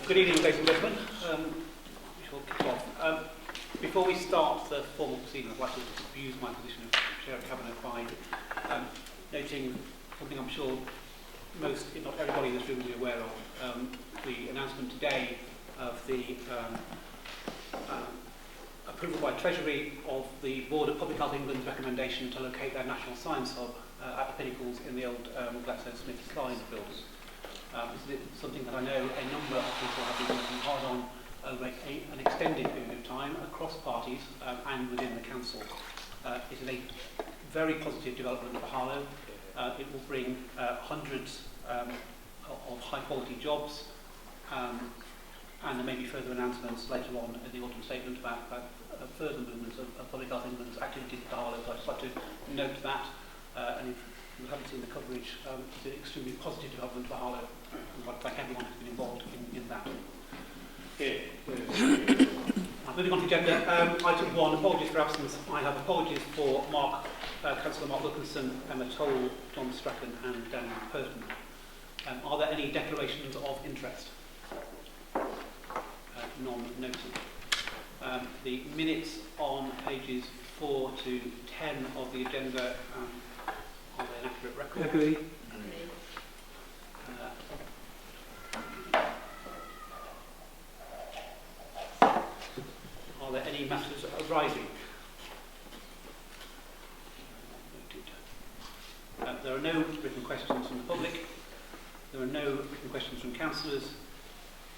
Good evening, ladies and gentlemen. We shall kick off. Before we start the formal proceedings, I'd like to use my position of Chair of Cabinet by noting something I'm sure most, if not everybody in this room will be aware of, the announcement today of the approval by Treasury of the Board of Public Health England's recommendation to locate their National Science Hub at the Pinnacles in the old GlaxoSmithKline building. This is something that I know a number of people have been working hard on over an extended period of time across parties and within the Council. It is a very positive development for Harlow. It will bring hundreds of high-quality jobs, and there may be further announcements later on in the autumn statement about further movements of Public Health England's activities at Harlow. So I'd just like to note that, and if you haven't seen the coverage, it's an extremely positive development for Harlow, and I'd like to thank everyone who's been involved in that. Moving on to agenda, item 1, apologies for absence. I have apologies for Councillor Mark Wilkinson, Emma Toll, John Strachan and Dan Purton. Are there any declarations of interest? None noted. The minutes on pages 4 to 10 of the agenda, are they an accurate record? Agree. Are there any matters arising? There are no written questions from the public. There are no written questions from councillors.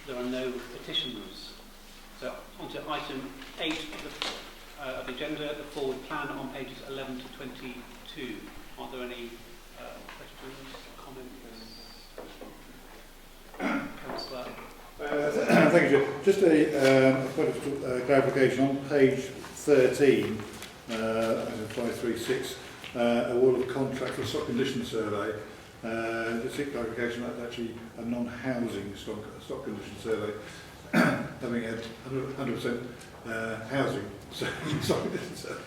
There are no petitions. So on to item 8 of the agenda, the forward plan on pages 11 to 22. Are there any questions, comments? Councillor? Thank you, Chair. Just a point of clarification on page 13, item 536, award of contract for stock condition survey. Just a clarification that's actually a non-housing stock condition survey, having had 100% housing stock condition survey.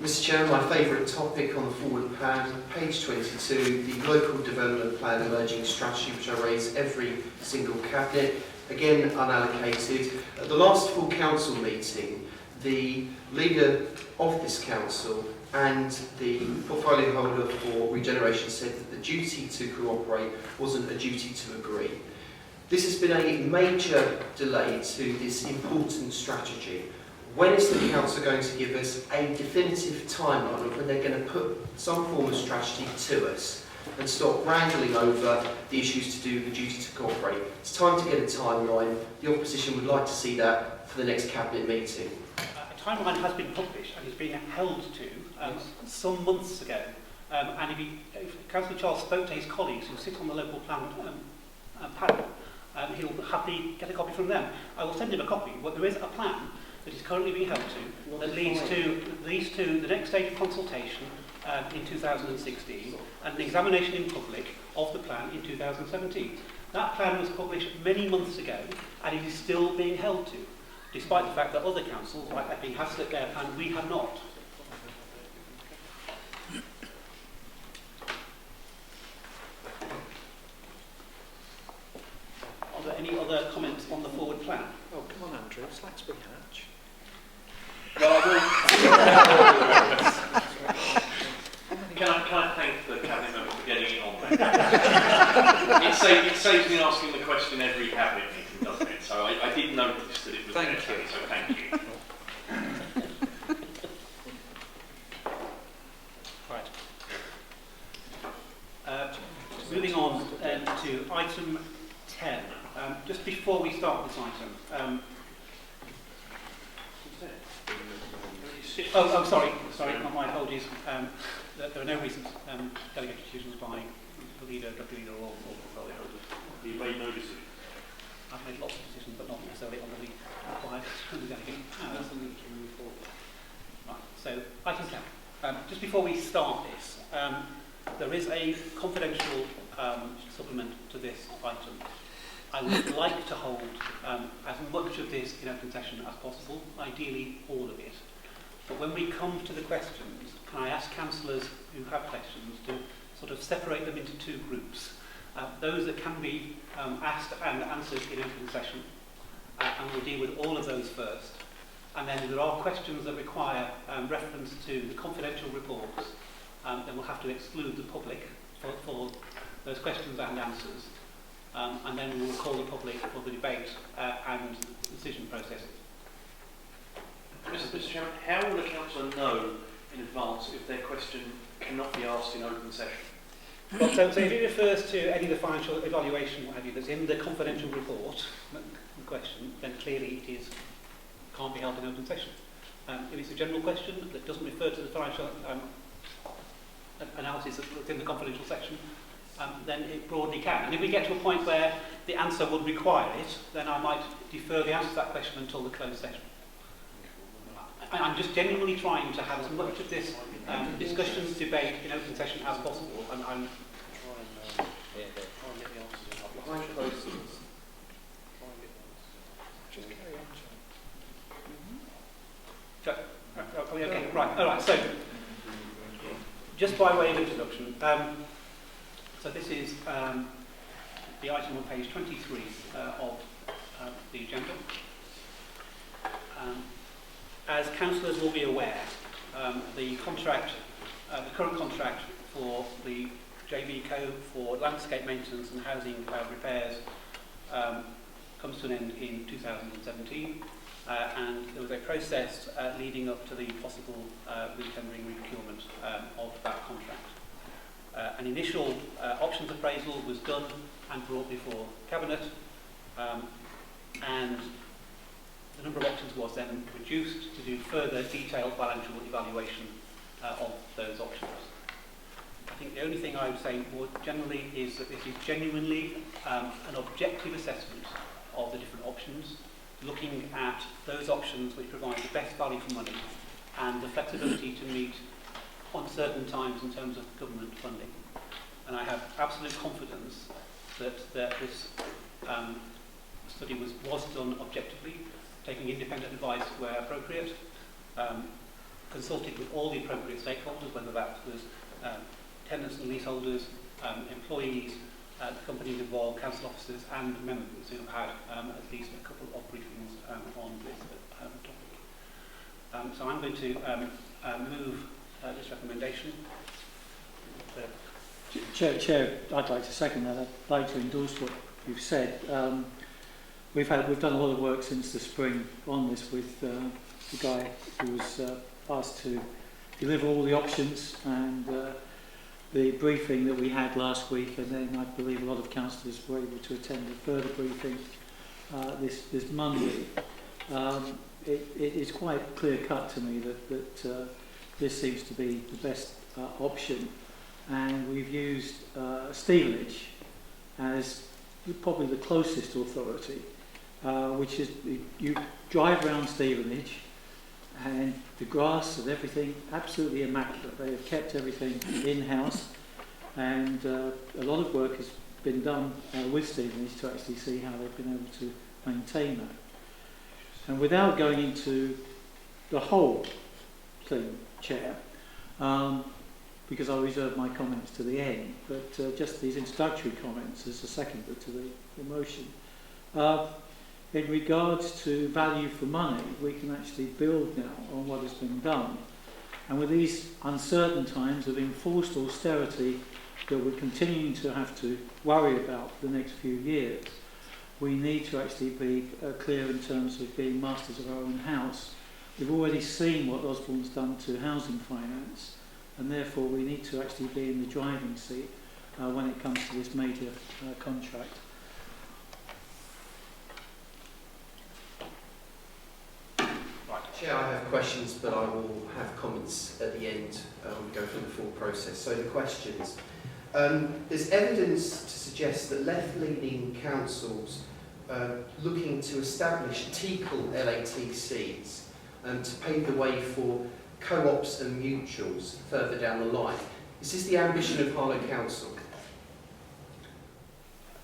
Mr Chair, my favourite topic on the forward plan, page 22, the local development plan emerging strategy, which I raise every single cabinet, again unallocated. At the last full council meeting, the leader of this council and the portfolio holder for regeneration said that the duty to cooperate wasn't a duty to agree. This has been a major delay to this important strategy. When is the council going to give us a definitive timeline of when they're going to put some form of strategy to us and stop wrangling over the issues to do with the duty to cooperate? It's time to get a timeline. The opposition would like to see that for the next cabinet meeting. A timeline has been published and is being held to some months ago. And if Councillor Charles spoke to his colleagues who sit on the local plan panel, he'll happily get a copy from them. I will send him a copy, but there is a plan that is currently being held to, that leads to the next stage of consultation in 2016 and an examination in public of the plan in 2017. That plan was published many months ago and it is still being held to, despite the fact that other councils, like Epping, have set their plan, we have not. Are there any other comments on the forward plan? Oh, come on, Andrew, it's like Spring Hatch. Well, can I thank the cabinet member for getting it on there? It saves me asking the question every cabinet meeting, doesn't it? So I did notice that it was there, so thank you. Right. Moving on to item 10. Just before we start this item, sorry, my apologies. There are no recent delegate decisions by the leader, deputy leader, or portfolio holders. You made no decision. I've made lots of decisions, but not necessarily on the required delegate. That's something to move forward. Right. So, item 10. Just before we start this, there is a confidential supplement to this item. I would like to hold as much of this in open session as possible, ideally all of it. But when we come to the questions, can I ask councillors who have questions to sort of separate them into two groups Those that can be asked and answered in open session, and we'll deal with all of those first. And then if there are questions that require reference to the confidential reports, then we'll have to exclude the public for those questions and answers. And then we will call the public for the debate and decision processes. Mr. Chairman, how will a councillor know in advance if their question cannot be asked in open session? Well, so if it refers to any of the financial evaluation, what have you, that's in the confidential report, the question, then clearly it can't be held in open session. If it's a general question that doesn't refer to the financial analysis that's in the confidential section, then it broadly can. And if we get to a point where the answer would require it, then I might defer the answer to that question until the closed session. I'm just genuinely trying to have as much of this discussion, debate in open session as possible. And I'm Behind closed doors. Just carry on, John. okay, right. All right. So, just by way of introduction, so this is the item on page 23 of the agenda. As councillors will be aware, the current contract for the JV Co for landscape maintenance and housing repairs comes to an end in 2017, and there was a process leading up to the possible re-tendering re-procurement of that contract. An initial options appraisal was done and brought before Cabinet, and the number of options was then reduced to do further detailed financial evaluation of those options. I think the only thing I would say more generally is that this is genuinely an objective assessment of the different options, looking at those options which provide the best value for money and the flexibility to meet uncertain times in terms of government funding. And I have absolute confidence that this study was done objectively, taking independent advice where appropriate, consulted with all the appropriate stakeholders, whether that was tenants and leaseholders, employees, companies involved, council officers and members who have had at least a couple of briefings on this topic. So I'm going to move this recommendation. Chair, I'd like to second that. I'd like to endorse what you've said. We've done a lot of work since the spring on this with the guy who was asked to deliver all the options, and the briefing that we had last week, and then I believe a lot of councillors were able to attend a further briefing this Monday. It is quite clear cut to me that this seems to be the best option, and we've used Stevenage as probably the closest authority, which is you drive around Stevenage and the grass and everything absolutely immaculate. They have kept everything in-house, and a lot of work has been done with Stevenage to actually see how they've been able to maintain that. And without going into the whole thing, Chair, because I'll reserve my comments to the end, but just these introductory comments as a seconder to the motion. In regards to value for money, we can actually build now on what has been done. And with these uncertain times of enforced austerity that we're continuing to have to worry about for the next few years, we need to actually be clear in terms of being masters of our own house. We've already seen what Osborne's done to housing finance, and therefore we need to actually be in the driving seat when it comes to this major contract. Chair, I have questions, but I will have comments at the end. We go through the full process. So the questions. There's evidence to suggest that left-leaning councils looking to establish TECL LATCs to pave the way for co-ops and mutuals further down the line. Is this the ambition of Harlow Council?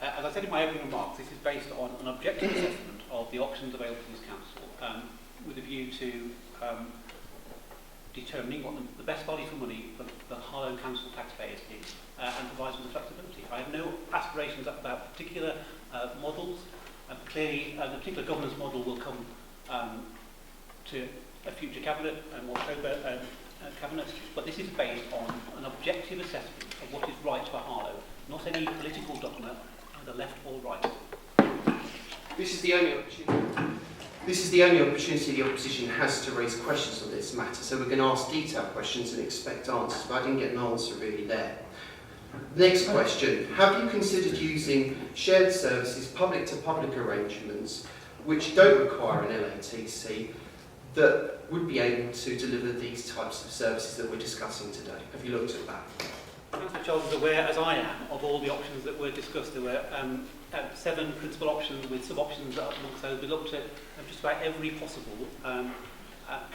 As I said in my opening remarks, this is based on an objective assessment of the options available to this council, with a view to determining what the best value for money for the Harlow Council taxpayers is, and provides them with flexibility. I have no aspiration deliberations about particular models. Clearly, the particular governance model will come to a future cabinet, October cabinet, but this is based on an objective assessment of what is right for Harlow, not any political dogma, either left or right. This is the only opportunity the opposition has to raise questions on this matter, so we're going to ask detailed questions and expect answers, but I didn't get an answer really there. Next question. Have you considered using shared services, public-to-public arrangements, which don't require an LATC, that would be able to deliver these types of services that we're discussing today? Have you looked at that? Councillor Charles is aware, as I am, of all the options that were discussed. There were 7 principal options with sub-options so we looked at just about every possible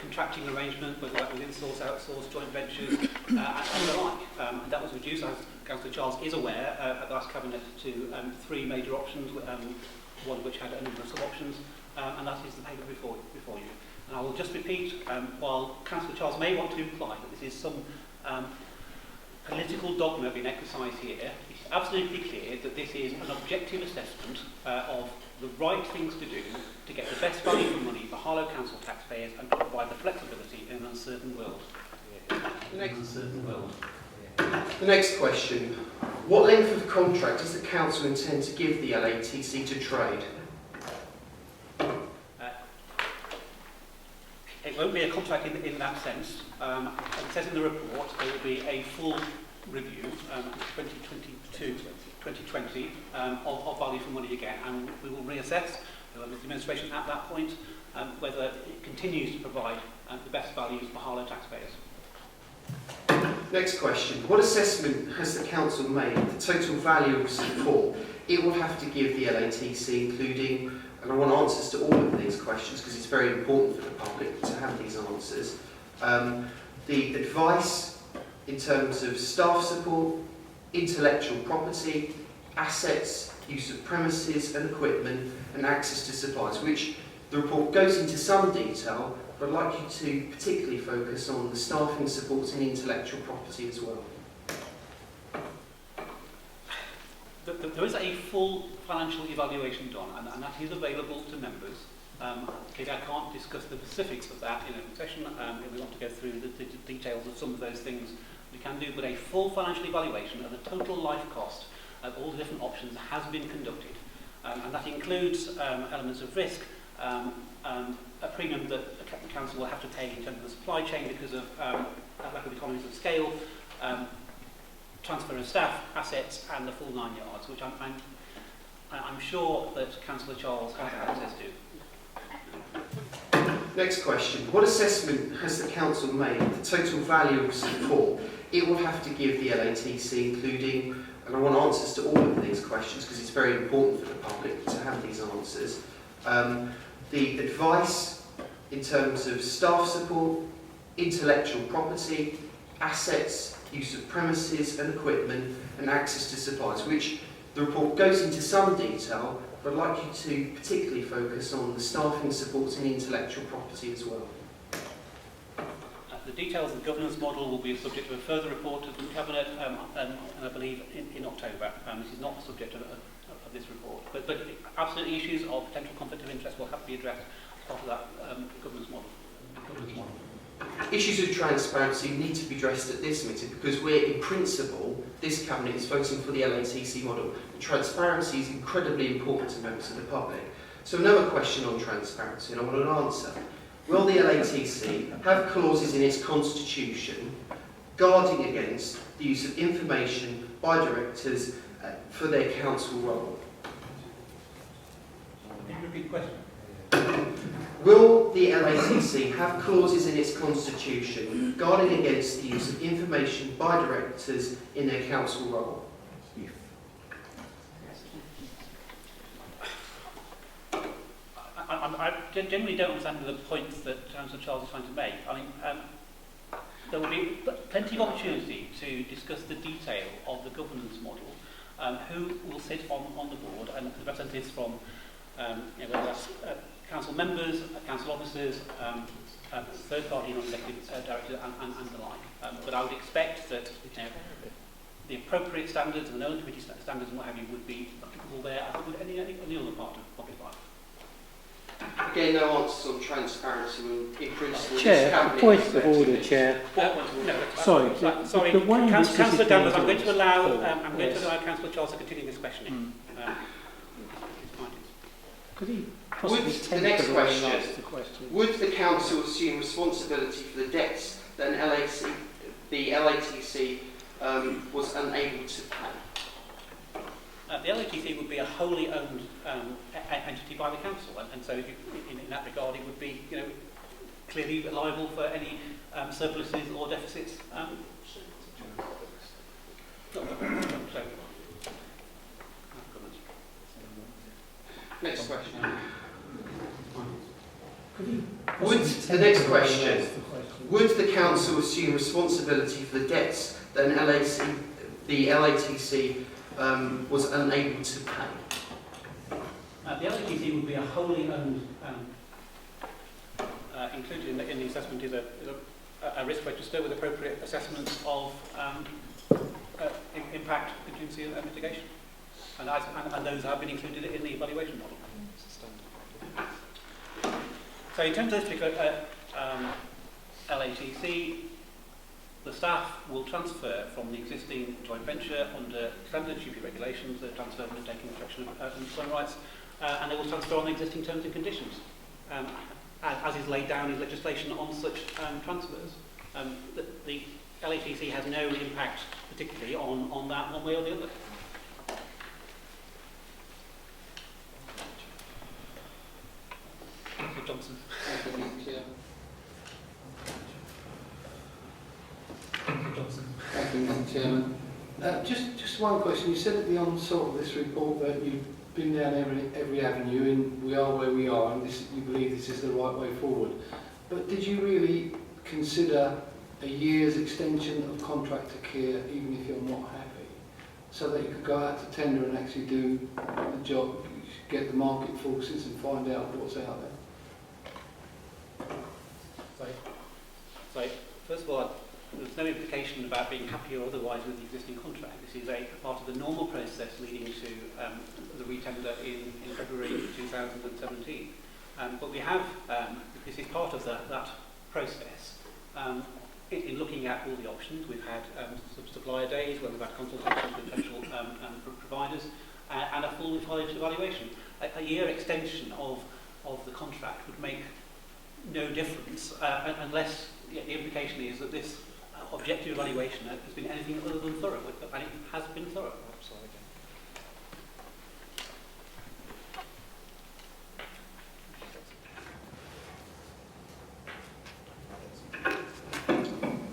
contracting arrangement, whether that was in-source, outsource, joint ventures, and the like. And that was reduced, as Councillor Charles is aware, at the last Cabinet to 3 major options, one of which had a number of sub-options, and that is the paper before you. And I will just repeat, while Councillor Charles may want to imply that this is some political dogma being exercised here, it's absolutely clear that this is an objective assessment of the right things to do to get the best value for money for Harlow Council taxpayers and to provide the flexibility in an uncertain world. The next question. What length of contract does the Council intend to give the LATC to trade? It won't be a contract in that sense. As it says in the report, there will be a full review, 2020, of value for money again, and we will reassess with the administration at that point whether it continues to provide the best values for Harlow taxpayers. Next question. What assessment has the Council made of the total value of support it will have to give the LATC, including, and I want answers to all of these questions because it's very important for the public to have these answers, the advice in terms of staff support, intellectual property, assets, use of premises and equipment, and access to supplies, which the report goes into some detail, but I'd like you to particularly focus on the staffing support and intellectual property as well. There is a full financial evaluation done, and that is available to members. Clearly, I can't discuss the specifics of that in a session. If we want to go through the details of some of those things, we can do, but a full financial evaluation of the total life cost of all the different options has been conducted. And that includes elements of risk, a premium that the Council will have to pay in terms of the supply chain because of lack of economies of scale, transfer of staff, assets, and the full 9 yards, which I'm sure that Councillor Charles has access to. Next question. What assessment has the Council made of the total value of support it will have to give the LATC, including, and I want answers to all of these questions because it's very important for the public to have these answers, the advice in terms of staff support, intellectual property, assets, use of premises and equipment, and access to supplies, which the report goes into some detail, but I'd like you to particularly focus on the staffing support and intellectual property as well. The details of the governance model will be subject to a further report to the Cabinet, and I believe in October. This is not the subject of this report, but absolutely issues of potential conflict of interest will have to be addressed as part of that governance model. Issues of transparency need to be addressed at this meeting because we're, in principle, this Cabinet is voting for the LATC model. And transparency is incredibly important to members of the public. So another question on transparency, and I want an answer. Will the LATC have clauses in its constitution guarding against the use of information by directors for their council role? Can you repeat the question? Will the LATC have clauses in its constitution guarding against the use of information by directors in their council role? I generally don't understand the points that Councillor Charles is trying to make. I mean, there will be plenty of opportunity to discuss the detail of the governance model, who will sit on the board, and representatives from whether that's council members, council officers, third-party non-executive directors, and the like. But I would expect that the appropriate standards and the known committee standards and what have you would be applicable there, as it would any other part of public life. Again, no answers on transparency. In principle, Chair, Cabinet point has of order, Chair. Sorry, the way in which this Councillor is Danvers, I'm being going to allow yes. Councillor Charles to continue this questioning. Could he possibly Would the next answer the question? Would the council assume responsibility for the debts that the LATC was unable to pay? The LATC would be a wholly owned entity by the council, and so in that regard, it would be, clearly liable for any surpluses or deficits. Next question. The next question. Would the council assume responsibility for the debts that the LATC was unable to pay? The LATC would be a wholly owned, included in the assessment is a risk register with appropriate assessments of impact, contingency and mitigation. And those have been included in the evaluation model. So in terms of this particular LATC, the staff will transfer from the existing joint venture under standard duty regulations, the transfer undertaking protection of employment rights, and they will transfer on the existing terms and conditions, as is laid down in legislation on such transfers. The LATC has no impact particularly on that one way or the other. Councillor Johnson. Thank you, Mr. Chairman. Just one question. You said at the onset of this report that you've been down every avenue and we are where we are and you believe this is the right way forward. But did you really consider a year's extension of contractor care even if you're not happy, so that you could go out to tender and actually do the job, get the market forces and find out what's out there? So first of all, there's no implication about being happy or otherwise with the existing contract. This is a part of the normal process leading to the retender in February 2017. But we have, this is part of that process, in looking at all the options. We've had some supplier days where we've had consultations with potential providers and a full evaluation. A year extension of the contract would make no difference unless the implication is that this objective evaluation has been anything other than thorough, and it has been thorough.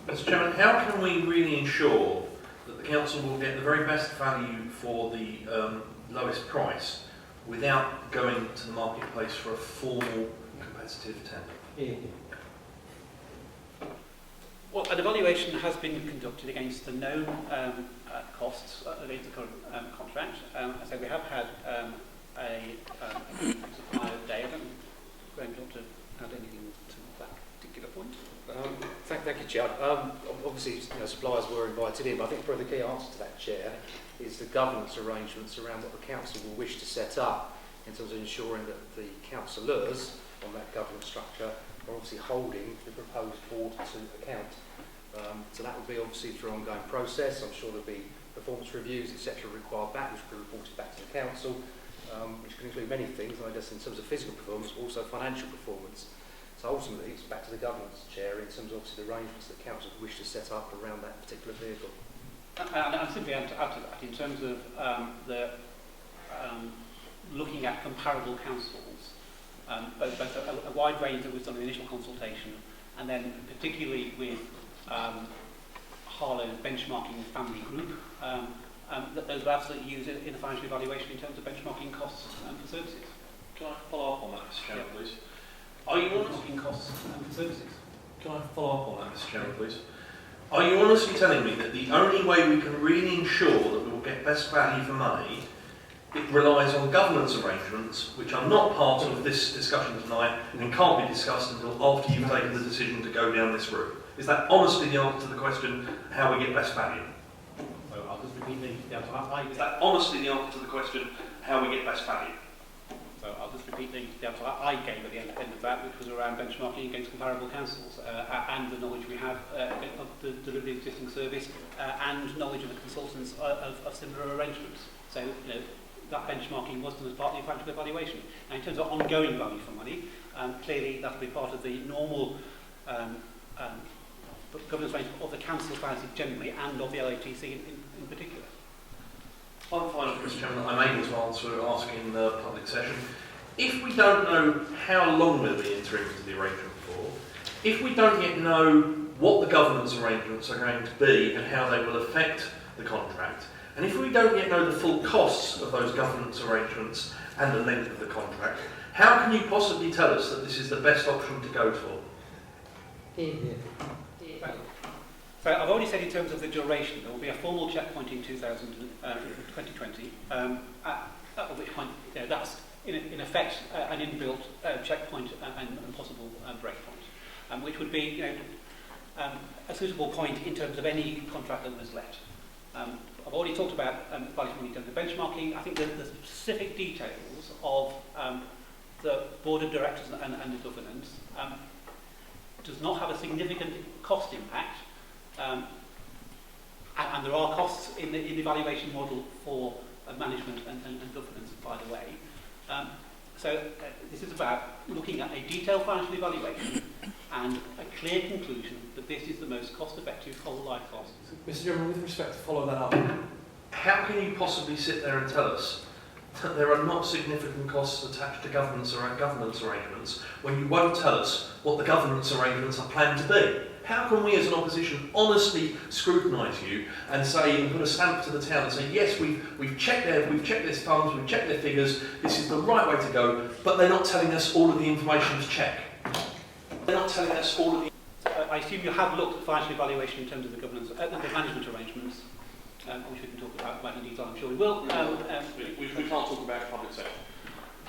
Mr. Chairman, how can we really ensure that the council will get the very best value for the lowest price without going to the marketplace for a formal competitive tender? Well, an evaluation has been conducted against the known costs against the current contract. So we have had a supplier day. I don't know, Graham, do you want to add anything to that particular point? Thank you, Chair. Obviously, suppliers were invited in, but I think probably the key answer to that, Chair, is the governance arrangements around what the council will wish to set up in terms of ensuring that the councillors on that governance structure are obviously holding the proposed board to account. So that will be obviously through an ongoing process. I'm sure there'll be performance reviews, etc. required back, which will be reported back to the council, which can include many things, I guess in terms of physical performance, but also financial performance. So ultimately, it's back to the governance chair in terms of obviously the arrangements that council wish to set up around that particular vehicle. And simply add to that, in terms of looking at comparable councils, both a wide range that was done in the initial consultation, and then particularly with Harlow's benchmarking family group, that those were absolutely used in the financial evaluation in terms of benchmarking costs for services. Can I follow up on that, Mr. Chairman, please? Are you benchmarking costs for services? Can I follow up on that, Mr. Chairman, please? Are you honestly telling me that the only way we can really ensure that we will get best value for money, it relies on governance arrangements which are not part of this discussion tonight and can't be discussed until after you've taken the decision to go down this route? Is that honestly the answer to the question, how we get best value? Well, I'll just repeat the answer. Is that honestly the answer to the question, how we get best value? So I'll just repeat the answer I gave at the end of that, which was around benchmarking against comparable councils and the knowledge we have of the delivery of existing service and knowledge of the consultants of similar arrangements. So, that benchmarking was done as part of the financial evaluation. Now, in terms of ongoing value for money, clearly that will be part of the normal governance arrangement of the council finances generally and of the LATC in particular. One final question, Chairman, that I'm able to ask in the public session. If we don't know how long we'll be entering into the arrangement for, if we don't yet know what the governance arrangements are going to be and how they will affect the contract, and if we don't yet know the full costs of those governance arrangements and the length of the contract, how can you possibly tell us that this is the best option to go for? So I've already said in terms of the duration, there will be a formal checkpoint in 2020, at which point that's in effect an inbuilt checkpoint and possible breakpoint, which would be a suitable point in terms of any contract that was let. I've already talked about value in terms of benchmarking. I think the specific details of the board of directors and the governance does not have a significant cost impact. And there are costs in the evaluation model for management and governance, by the way. So this is about looking at a detailed financial evaluation and a clear conclusion that this is the most cost-effective whole life cost. Mr. Chairman, with respect to follow that up, How can you possibly sit there and tell us that there are not significant costs attached to governance arrangements when you won't tell us what the governance arrangements are planned to be? How can we as an opposition honestly scrutinise you and say and put a stamp to the town and say, yes, we've checked their funds, we've checked their figures, this is the right way to go, but they're not telling us all of the information to check. They're not telling us all of the... I assume you have looked at financial evaluation in terms of the governance, the management arrangements, which we can talk about in detail, I'm sure we will. we can't talk about public sector.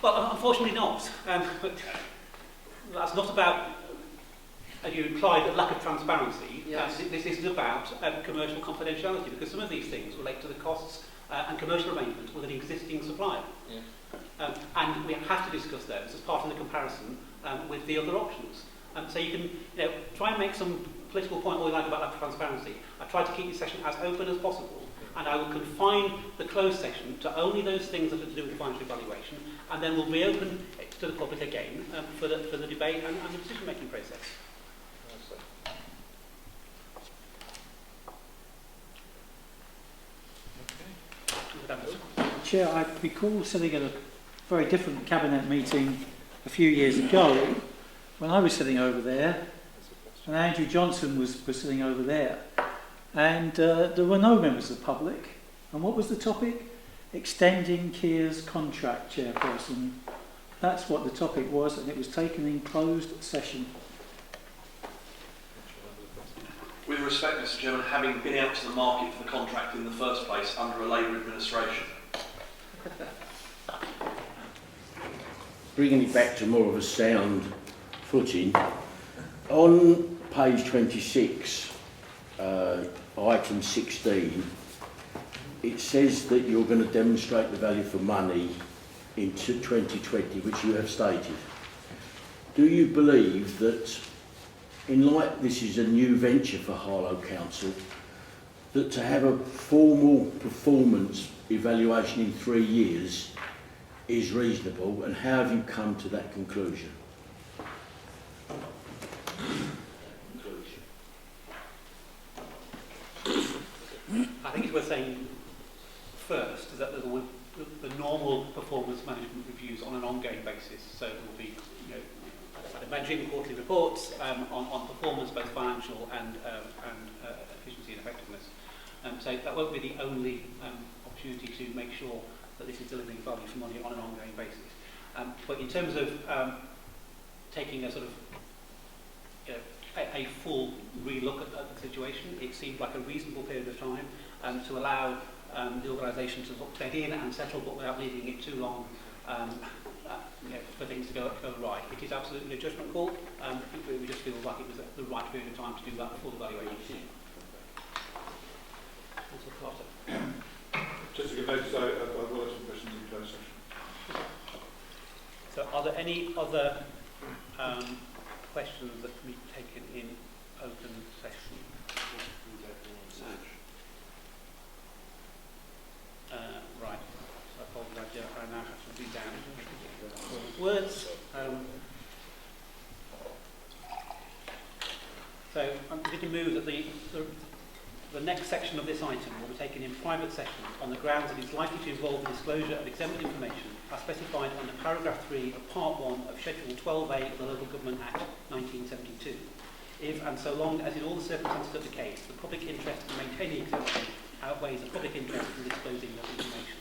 Well, unfortunately not. But that's not about, as you implied, a lack of transparency. Yes. This is about commercial confidentiality, because some of these things relate to the costs and commercial arrangements with an existing supplier. Yeah. And we have to discuss those as part of the comparison with the other options. So you can try and make some political point all you like about that transparency. I try to keep the session as open as possible, and I will confine the closed session to only those things that are to do with the financial evaluation, and then we'll reopen it to the public again for the debate and the decision-making process. Chair, I recall sitting at a very different cabinet meeting a few years ago when I was sitting over there and Andrew Johnson was sitting over there, and there were no members of the public. And what was the topic? Extending Kia's contract, Chairperson. That's what the topic was, and it was taken in closed session. With respect, Mr. Chairman, having been out to the market for the contract in the first place under a Labour administration. Bringing it back to more of a sound footing, on page 26, item 16, it says that you're going to demonstrate the value for money in 2020, which you have stated. Do you believe that, in light this is a new venture for Harlow Council, that to have a formal performance evaluation in 3 years is reasonable, and how have you come to that conclusion? I think it's worth saying first is that there's always the normal performance management reviews on an ongoing basis. So there will be, as I mentioned, quarterly reports on performance, both financial and efficiency and effectiveness. So that won't be the only opportunity to make sure that this is delivering value for money on an ongoing basis. But in terms of taking a sort of a full re-look at the situation, it seemed like a reasonable period of time to allow the organisation to bed in and settle, but without leaving it too long for things to go right. It is absolutely a judgment call. We just feel like it was the right period of time to do that full evaluation. Carter. Just to give notice, I will have some questions in closed session. So are there any other questions that can be taken in open session? Right. So I apologise, I now have to read down words. So I'm going to move that the next section of this item will be taken in private session on the grounds that it is likely to involve the disclosure of exempted information as specified under paragraph 3 of part 1 of schedule 12A of the Local Government Act 1972. If and so long as in all the circumstances of the case, the public interest in maintaining exemption outweighs the public interest in disclosing that information.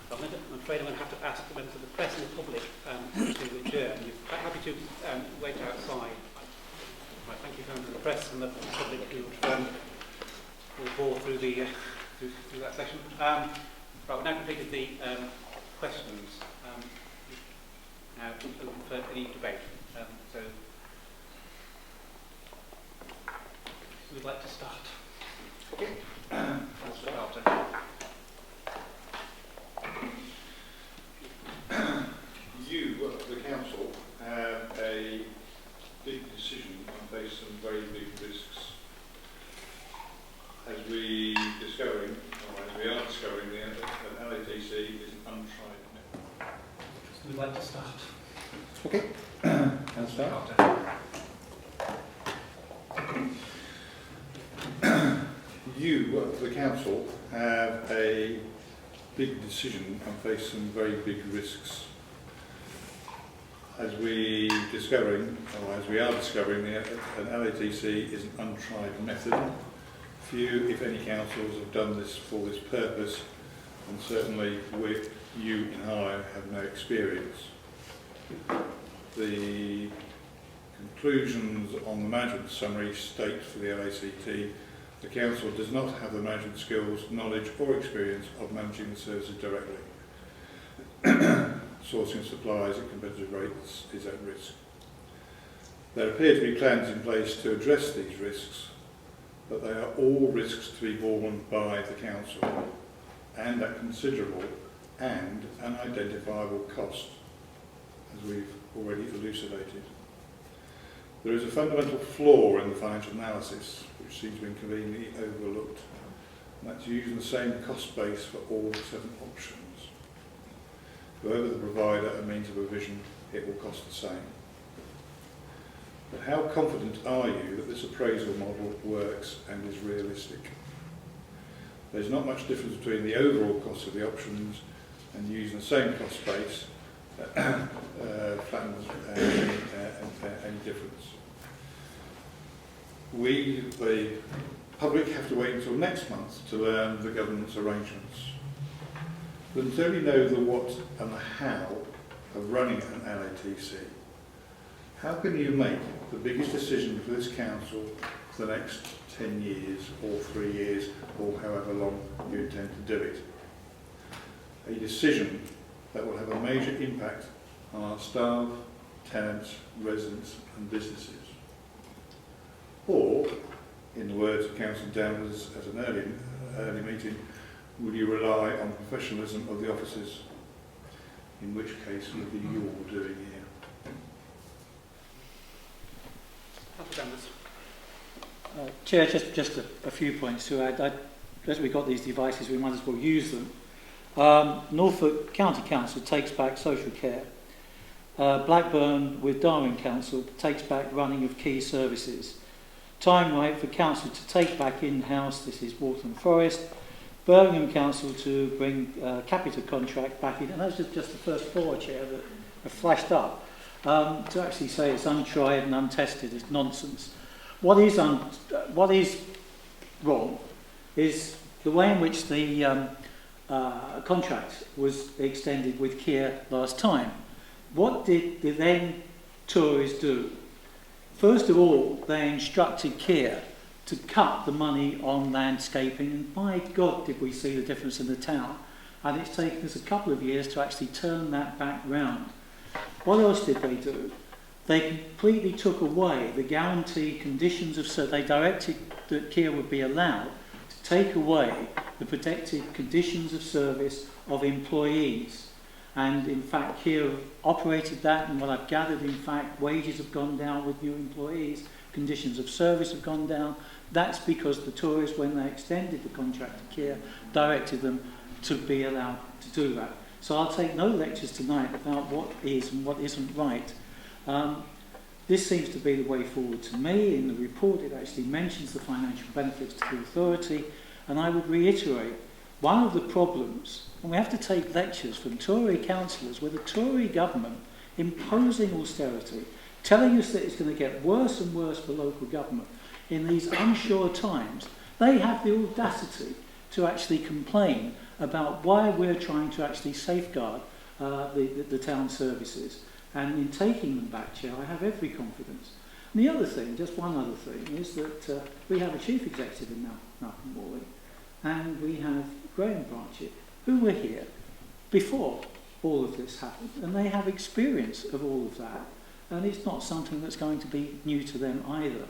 So I'm afraid I'm going to have to ask the members of the press and the public to adjourn. You're quite happy to wait outside. Right, thank you, members of the press and the public who will bore through through that session. Right, we've now completed the questions. Now open for any debate. So who would like to start? Okay. I'll start after. You, the council, have a big decision and face some very big risks. As we are discovering that LATC is an untried method. Who would like to start? Okay, I'll start. You, the council, have a big decision and face some very big risks. As we are discovering that an LATC is an untried method. Few, if any, councils have done this for this purpose, and certainly you in Harlow have no experience. The conclusions on the management summary state for the LACT, the council does not have the management skills, knowledge or experience of managing the services directly. Sourcing supplies at competitive rates is at risk. There appear to be plans in place to address these risks, but they are all risks to be borne by the council and at considerable and unidentifiable cost, as we've already elucidated. There is a fundamental flaw in the financial analysis, which seems to be conveniently overlooked, and that's using the same cost base for all 7 options. Whoever the provider and means of provision, it will cost the same. But how confident are you that this appraisal model works and is realistic? There's not much difference between the overall cost of the options and using the same cost base flattens any difference. We, the public, have to wait until next month to learn the government's arrangements. But until you know the what and the how of running an LATC, how can you make the biggest decision for this council for the next 10 years or 3 years or however long you intend to do it? A decision that will have a major impact on our staff, tenants, residents and businesses. Or, in the words of Councillor Danvers at an early meeting, would you rely on professionalism of the officers? In which case would be you're doing here. Councillor Danvers. Chair, just a few points to add. As we've got these devices, we might as well use them. Norfolk County Council takes back social care. Blackburn with Darwin Council takes back running of key services. Time right for Council to take back in-house, this is Water and Forest. Birmingham Council to bring Capita contract back in, and that's just the first 4, Chair, that have flashed up. To actually say it's untried and untested is nonsense. What is wrong is the way in which the contract was extended with Kia last time. What did the then Tories do? First of all, they instructed Kia to cut the money on landscaping, and by God did we see the difference in the town. And it's taken us a couple of years to actually turn that back round. What else did they do? They completely took away the guarantee conditions of, so they directed that Kia would be allowed to take away the protected conditions of service of employees. And in fact, Kia have operated that, and what I've gathered, in fact, wages have gone down with new employees, conditions of service have gone down. That's because the Tories, when they extended the contract to Kia, directed them to be allowed to do that. So I'll take no lectures tonight about what is and what isn't right. This seems to be the way forward to me. In the report, it actually mentions the financial benefits to the authority, and I would reiterate, one of the problems, and we have to take lectures from Tory councillors with the Tory government imposing austerity, telling us that it's going to get worse and worse for local government in these unsure times. They have the audacity to actually complain about why we're trying to actually safeguard the town services. And in taking them back, Chair, I have every confidence. And the other thing, just one other thing, is that we have a chief executive in Malcolm Morley, and we have Graham Branchett, who were here before all of this happened, and they have experience of all of that, and it's not something that's going to be new to them either.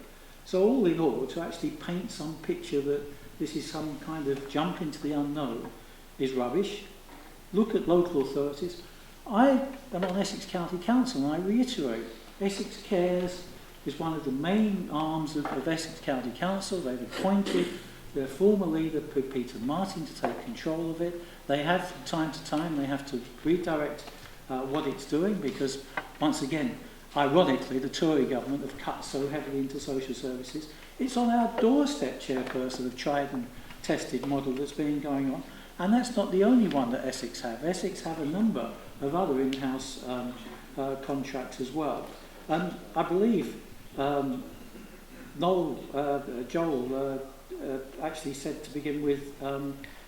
So all in all, to actually paint some picture that this is some kind of jump into the unknown is rubbish. Look at local authorities. I am on Essex County Council, and I reiterate, Essex Cares is one of the main arms of Essex County Council. They've appointed their former leader, Peter Martin, to take control of it. They have, from time to time, they have to redirect what it's doing, because, once again, ironically, the Tory government have cut so heavily into social services. It's on our doorstep, Chairperson, of tried and tested model that's been going on. And that's not the only one that Essex have. Essex have a number of other in-house contracts as well. And I believe Joel actually said to begin with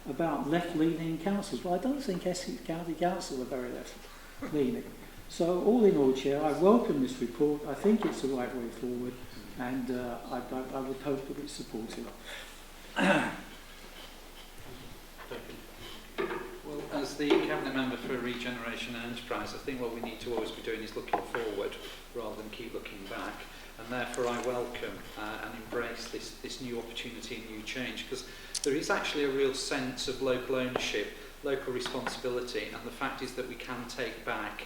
about left-leaning councils. Well, I don't think Essex County Council are very left-leaning. So all in all, Chair, I welcome this report. I think it's the right way forward, and I would hope that it's supported. Well, as the Cabinet Member for Regeneration and Enterprise, I think what we need to always be doing is looking forward rather than keep looking back. And therefore I welcome and embrace this new opportunity and new change, because there is actually a real sense of local ownership, local responsibility, and the fact is that we can take back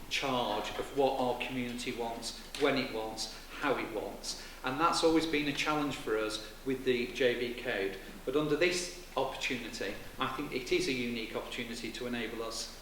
charge of what our community wants, when it wants, how it wants. And that's always been a challenge for us with the JB Code. But under this opportunity, I think it is a unique opportunity to enable us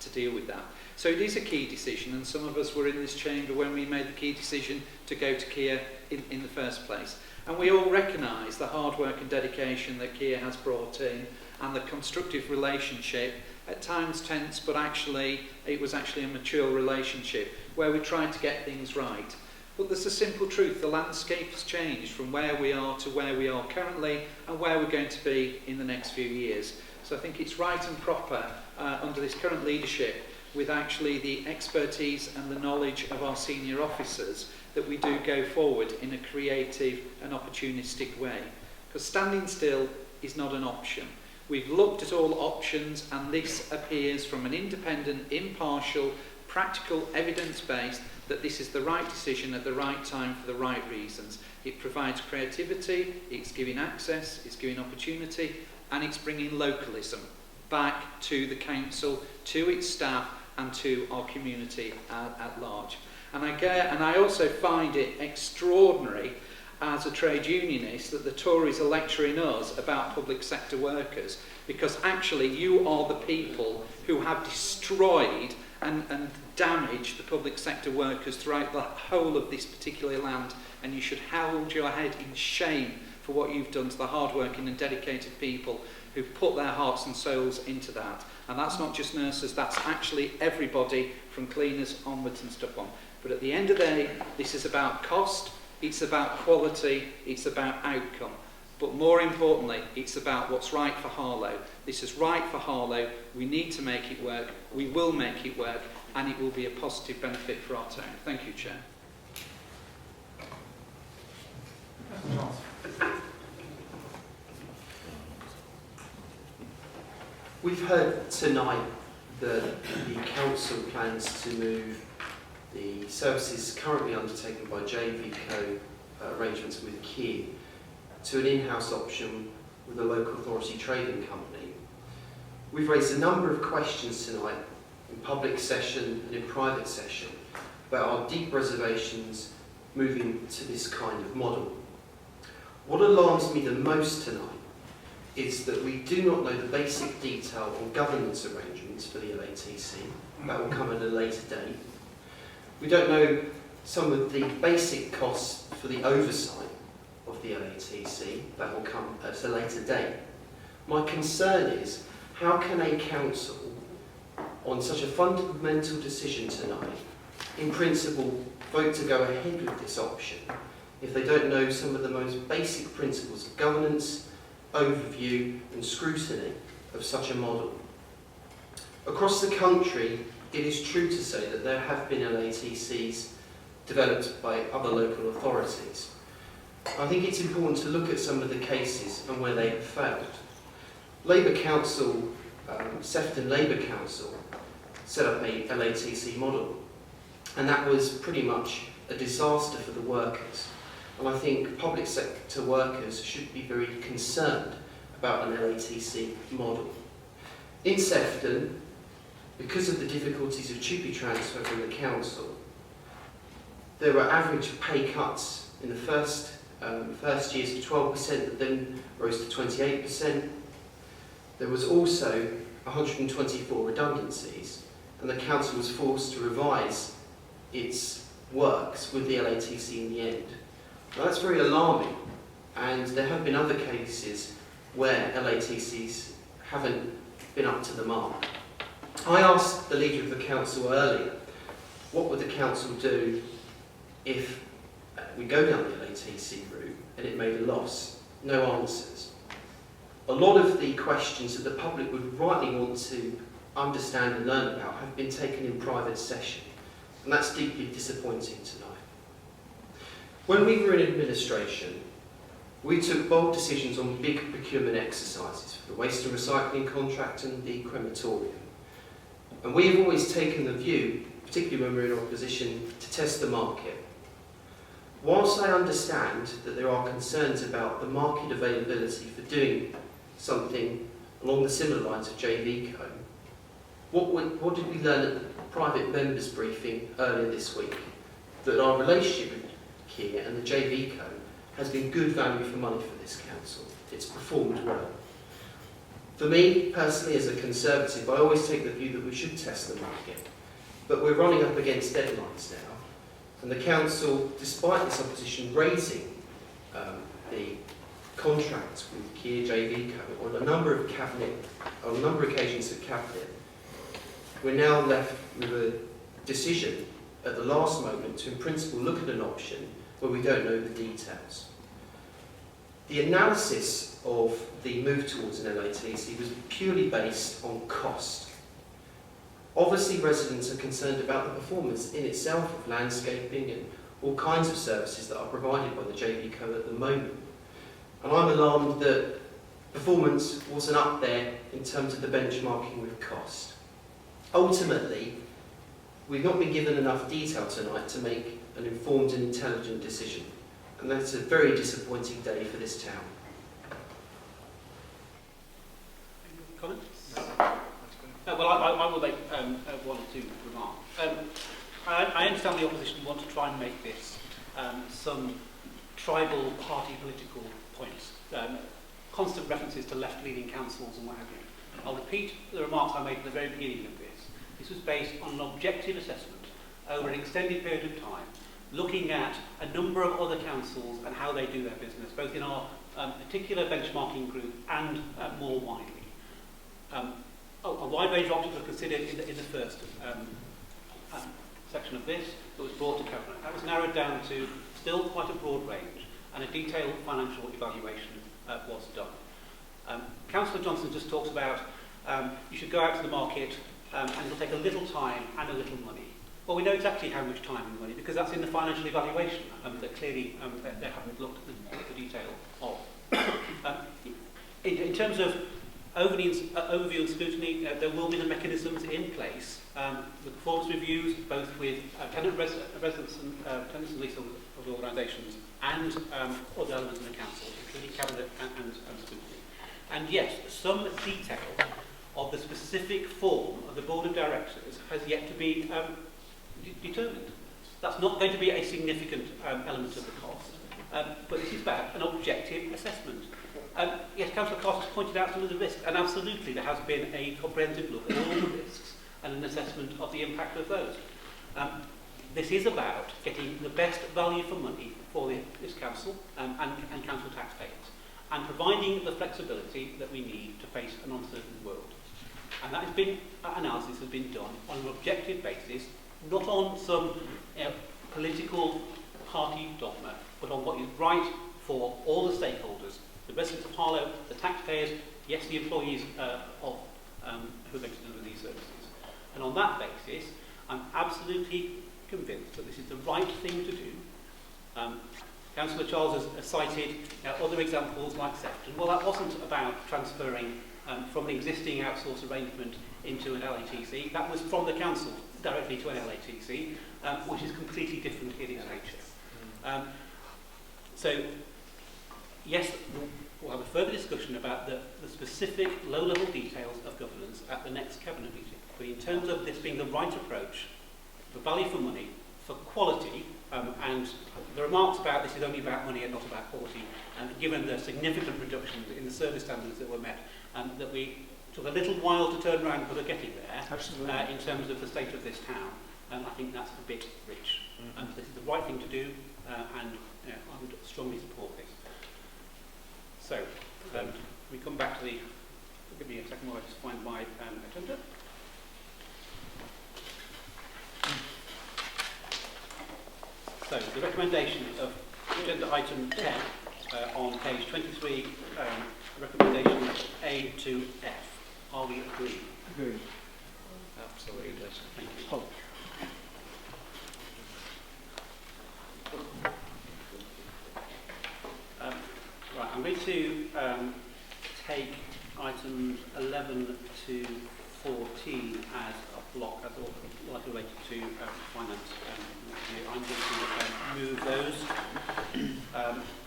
to deal with that. So it is a key decision, and some of us were in this chamber when we made the key decision to go to Kia in the first place. And we all recognise the hard work and dedication that Kia has brought in, and the constructive relationship, at times tense, but actually it was actually a mature relationship where we tried to get things right. But there's a simple truth: the landscape has changed from where we are to where we are currently and where we're going to be in the next few years. So I think it's right and proper under this current leadership, with actually the expertise and the knowledge of our senior officers, that we do go forward in a creative and opportunistic way. Because standing still is not an option. We've looked at all options, and this appears from an independent, impartial, practical, evidence-based, that this is the right decision at the right time for the right reasons. It provides creativity, it's giving access, it's giving opportunity, and it's bringing localism back to the council, to its staff, and to our community at large. And I also find it extraordinary as a trade unionist that the Tories are lecturing us about public sector workers, because actually you are the people who have destroyed and damaged the public sector workers throughout the whole of this particular land, and you should hold your head in shame for what you've done to the hard-working and dedicated people who've put their hearts and souls into that. And that's not just nurses, that's actually everybody from cleaners onwards and stuff on. But at the end of the day, this is about cost, it's about quality, it's about outcome. But more importantly, it's about what's right for Harlow. This is right for Harlow. We need to make it work. We will make it work, and it will be a positive benefit for our town. Thank you, Chair. We've heard tonight that the council plans to move the services currently undertaken by JVCO arrangements with Kia to an in-house option with a local authority trading company. We've raised a number of questions tonight in public session and in private session about our deep reservations moving to this kind of model. What alarms me the most tonight is that we do not know the basic detail on governance arrangements for the LATC. That will come at a later date. We don't know some of the basic costs for the oversight of the LATC. That will come at a later date. My concern is, how can a council, on such a fundamental decision tonight, in principle, vote to go ahead with this option if they don't know some of the most basic principles of governance, overview and scrutiny of such a model? Across the country, it is true to say that there have been LATCs developed by other local authorities. I think it's important to look at some of the cases and where they have failed. Labour Council, Sept Labour Council, set up a LATC model, and that was pretty much a disaster for the workers. And I think public sector workers should be very concerned about an LATC model. In Sefton, because of the difficulties of TUPE transfer from the council, there were average pay cuts in the first years of 12% that then rose to 28%. There was also 124 redundancies, and the council was forced to revise its works with the LATC in the end. Now that's very alarming, and there have been other cases where LATCs haven't been up to the mark. I asked the leader of the council earlier, what would the council do if we go down the LATC route and it made a loss? No answers. A lot of the questions that the public would rightly want to understand and learn about have been taken in private session, and that's deeply disappointing tonight. When we were in administration, we took bold decisions on big procurement exercises for the waste and recycling contract and the crematorium. And we have always taken the view, particularly when we're in opposition, to test the market. Whilst I understand that there are concerns about the market availability for doing something along the similar lines of JVCO, what did we learn at the private members briefing earlier this week? That our relationship with Kia and the JVCO has been good value for money for this council. It's performed well. For me, personally, as a Conservative, I always take the view that we should test the market. But we're running up against deadlines now, and the council, despite this opposition raising the contract with Kia JVCO on a number of occasions at Cabinet, we're now left with a decision at the last moment to, in principle, look at an option where we don't know the details. The analysis of the move towards an LATC was purely based on cost. Obviously, residents are concerned about the performance in itself of landscaping and all kinds of services that are provided by the JVCO at the moment. And I'm alarmed that performance wasn't up there in terms of the benchmarking with cost. Ultimately, we've not been given enough detail tonight to make an informed and intelligent decision. And that's a very disappointing day for this town. Any comments? Well, I will make one or two remarks. I understand the opposition want to try and make this some tribal party political points. Constant references to left-leaning councils and what have you. I'll repeat the remarks I made at the very beginning of this. This was based on an objective assessment over an extended period of time, looking at a number of other councils and how they do their business, both in our particular benchmarking group and more widely. A wide range of options were considered in the first section of this that was brought to Cabinet. That was narrowed down to still quite a broad range, and a detailed financial evaluation was done. Councillor Johnson just talks about you should go out to the market and it'll take a little time and a little money. Well, we know exactly how much time and money because that's in the financial evaluation that clearly they haven't looked at the detail of. In terms of overview and scrutiny, there will be the mechanisms in place, the performance reviews, both with residents and tenants and leasehold organisations and other elements in the council, including cabinet and scrutiny. And yes, some detail of the specific form of the Board of Directors has yet to be determined. That's not going to be a significant element of the cost, but this is about an objective assessment. Yes, Councillor Cost has pointed out some of the risks, and absolutely there has been a comprehensive look at all the risks and an assessment of the impact of those. This is about getting the best value for money for this council and council taxpayers, and providing the flexibility that we need to face an uncertain world. And that analysis has been done on an objective basis, not on some political party dogma, but on what is right for all the stakeholders, the residents of Harlow, the taxpayers, yes, the employees who are going to deliver these services. And on that basis, I'm absolutely convinced that this is the right thing to do. Councillor Charles has cited other examples like Sept, and well, that wasn't about transferring from an existing outsource arrangement into an LATC. That was from the council directly to an LATC, which is completely different in its nature. So, yes, we'll have a further discussion about the specific low-level details of governance at the next Cabinet meeting. But in terms of this being the right approach, for value for money, for quality, and the remarks about this is only about money and not about quality, and given the significant reductions in the service standards that were met, that we took a little while to turn around but are getting there, in terms of the state of this town, I think that's a bit rich. This is the right thing to do, and I would strongly support this. So, we come back to give me a second while I just find my agenda. So, the recommendation of agenda item 10 on page 23, recommendation A to F. Are we agreed? Agreed. Absolutely. Thank you. Oh. Right, I'm going to take items 11 to 14 as a block, as all related to finance. I'm going to move those.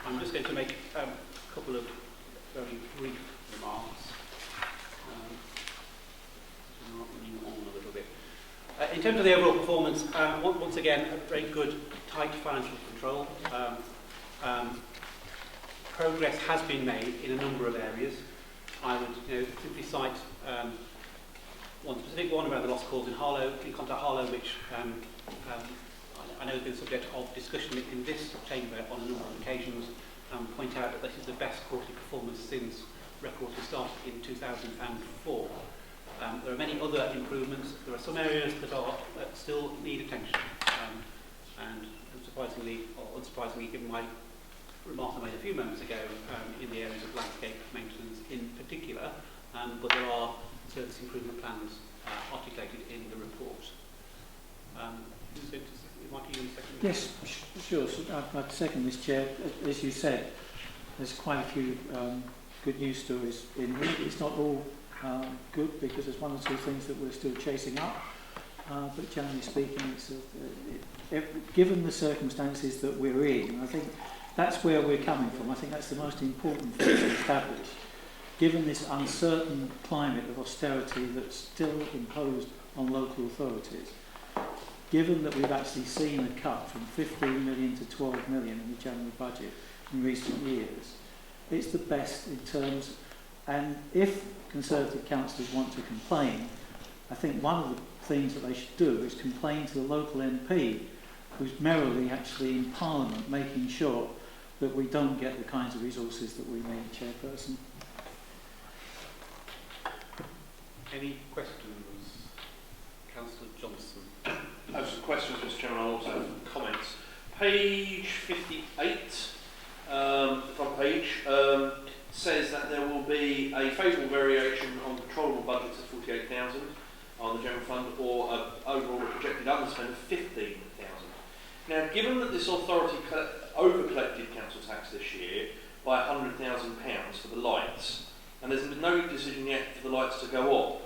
I'm just going to make a couple of very brief remarks. Running on a little bit. In terms of the overall performance, once again, a very good, tight financial control. Progress has been made in a number of areas. I would simply cite one specific one around the lost calls in Harlow, in Contact Harlow, which I know has been subject of discussion in this chamber on a number of occasions, point out that this is the best quarterly performance since records were started in 2004. There are many other improvements. There are some areas that still need attention, and unsurprisingly, given my remark I made a few moments ago in the areas of landscape maintenance in particular, but there are service improvement plans articulated in the report. Yes, sure. So I'd second this, Chair. As you said, there's quite a few good news stories in here. It's not all good because there's one or two things that we're still chasing up. But generally speaking, it's given the circumstances that we're in, I think that's where we're coming from. I think that's the most important thing to establish. Given this uncertain climate of austerity that's still imposed on local authorities, given that we've actually seen a cut from 15 million to 12 million in the general budget in recent years, it's the best in terms, and if Conservative councillors want to complain, I think one of the things that they should do is complain to the local MP who's merrily actually in Parliament making sure that we don't get the kinds of resources that we need, Chairperson. Any questions? Councillor Johnson. I have some questions, Mr. Chairman. I also have comments. Page 58, the front page, says that there will be a favourable variation on controllable budgets of 48,000 on the general fund, or an overall projected underspend of 15,000. Now, given that this authority over-collected council tax this year by £100,000 for the lights, and there's been no decision yet for the lights to go up,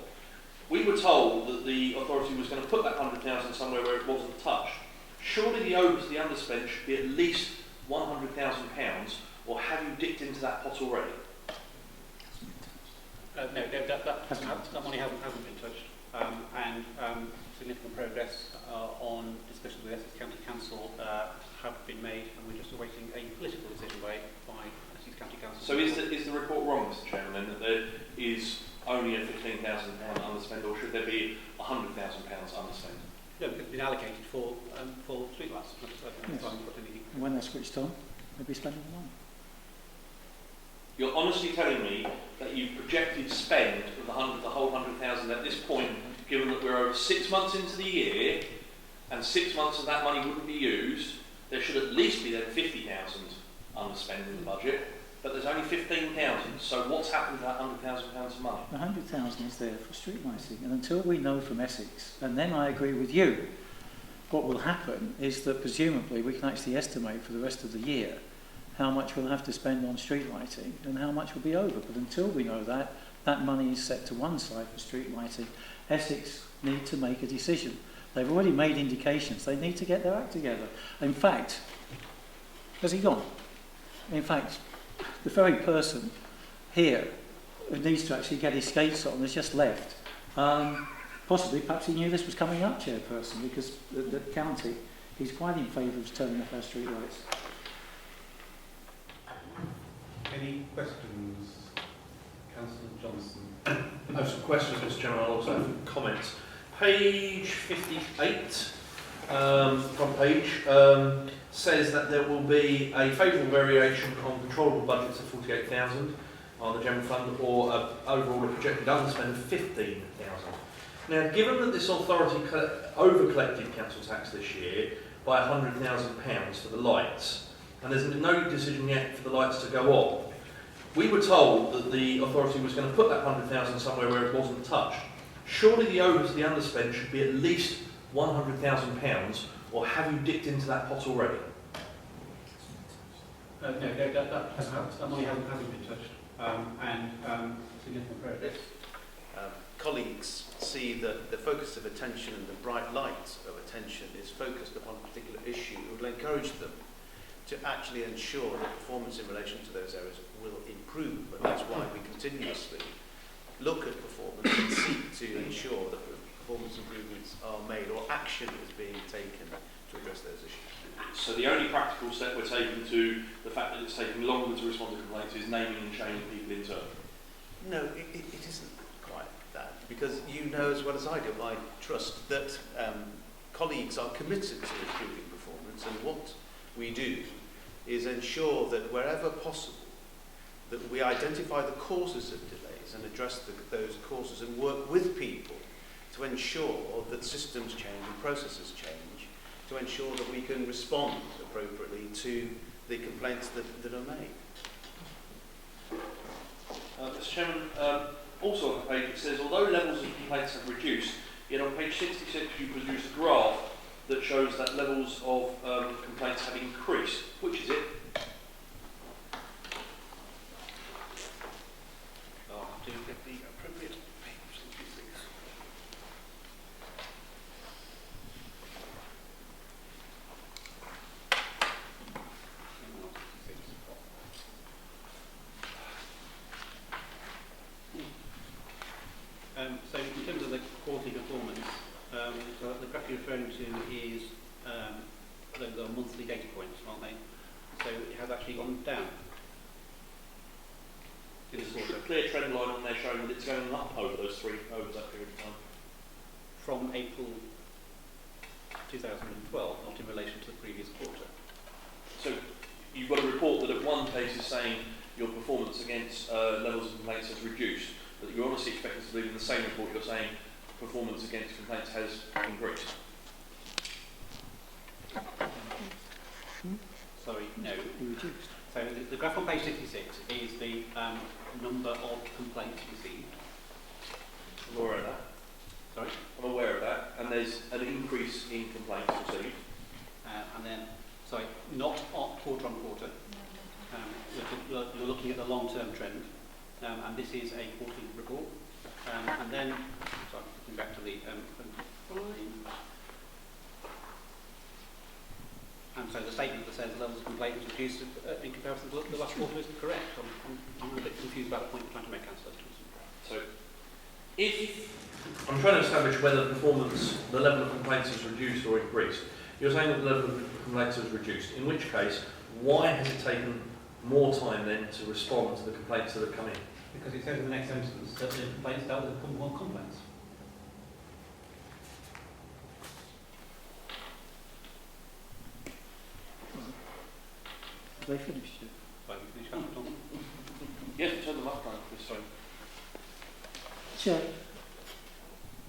we were told that the authority was going to put that £100,000 somewhere where it wasn't touched. Surely the underspend should be at least £100,000, or have you dipped into that pot already? No, that money hasn't been touched. And significant progress on discussions with Essex County Council have been made, and we're just awaiting a political decision by Essex County Council. So is the report wrong, Mr Chairman, then, that there is only a £15,000 underspend, or should there be £100,000 underspend? No, it's been allocated for streetlights. Yes. And when they're switched on, they'll be spending the money. You're honestly telling me that you've projected spend of the whole 100,000 at this point, given that we're over 6 months into the year, and 6 months of that money wouldn't be used. There should at least be then 50,000 underspend in the budget, but there's only 15,000. So what's happened to that £100,000 of money? 100,000 is there for street lighting, and until we know from Essex, and then I agree with you, what will happen is that presumably we can actually estimate for the rest of the year how much we'll have to spend on street lighting and how much will be over. But until we know that, that money is set to one side for street lighting. Essex need to make a decision. They've already made indications. They need to get their act together. In fact, has he gone? In fact, the very person here who needs to actually get his skates on has just left. Possibly, perhaps he knew this was coming up, Chairperson, because the county, he's quite in favour of turning off our street lights. Any questions? Councillor Johnson. I have some questions, Mr Chairman. I'll also have some comments. Page 58, front page, says that there will be a favourable variation on controllable budgets of 48,000 on the general fund, or overall a projected underspend of 15,000. Now, given that this authority over-collected council tax this year by £100,000 for the lights, and there's no decision yet for the lights to go on, we were told that the authority was going to put that 100,000 somewhere where it wasn't touched. Surely the over to the underspend should be at least £100,000, or have you dipped into that pot already? No, that money hasn't been touched, and significant progress. Colleagues see that the focus of attention and the bright light of attention is focused upon a particular issue. It will encourage them to actually ensure that performance in relation to those areas will improve, and that's why we continuously look at performance and seek to ensure that performance improvements are made or action is being taken to address those issues. So the only practical step we're taking to the fact that it's taking longer to respond to complaints is naming and shaming people in turn? No, it isn't quite that, because you know as well as I do, I trust that colleagues are committed to improving performance, and what we do is ensure that wherever possible, that we identify the causes of delays and address those causes and work with people to ensure that systems change and processes change, to ensure that we can respond appropriately to the complaints that are made. Mr Chairman, also on the page it says, although levels of complaints have reduced, yet on page 66 you produce a graph that shows that levels of complaints have increased. Which is it? I'll have to get the appropriate page 66. So in terms of the quality performance, so the graph you're referring to is those are monthly data points, aren't they? So it has actually gone down. In this There's quarter. a clear trend line on there showing that it's going up over that period of time. From April 2012, not in relation to the previous quarter. So you've got a report that at one page is saying your performance against levels of complaints has reduced, but you're honestly expecting to believe in the same report you're saying performance against complaints has increased. Sorry, no. So the graph on page 66 is the number of complaints received. I'm aware of that. Sorry? I'm aware of that. And there's an increase in complaints received. And then, sorry, not quarter on quarter. You're looking at the long-term trend. And this is a quarterly report. And then, sorry, looking back to the and so the statement that says the levels of complaints reduced in comparison to the last quarter is correct. I'm a bit confused about the point you're trying to make, Councillor. So, if I'm trying to establish whether the level of complaints is reduced or increased. You're saying that the level of complaints is reduced, in which case, why has it taken more time then to respond to the complaints that have come in? Because it says in the next sentence that the complaints dealt with more complaints. Have they finished it? Right, we finish Councillor Johnson. yes, turn them up, Chris, sorry. Chair,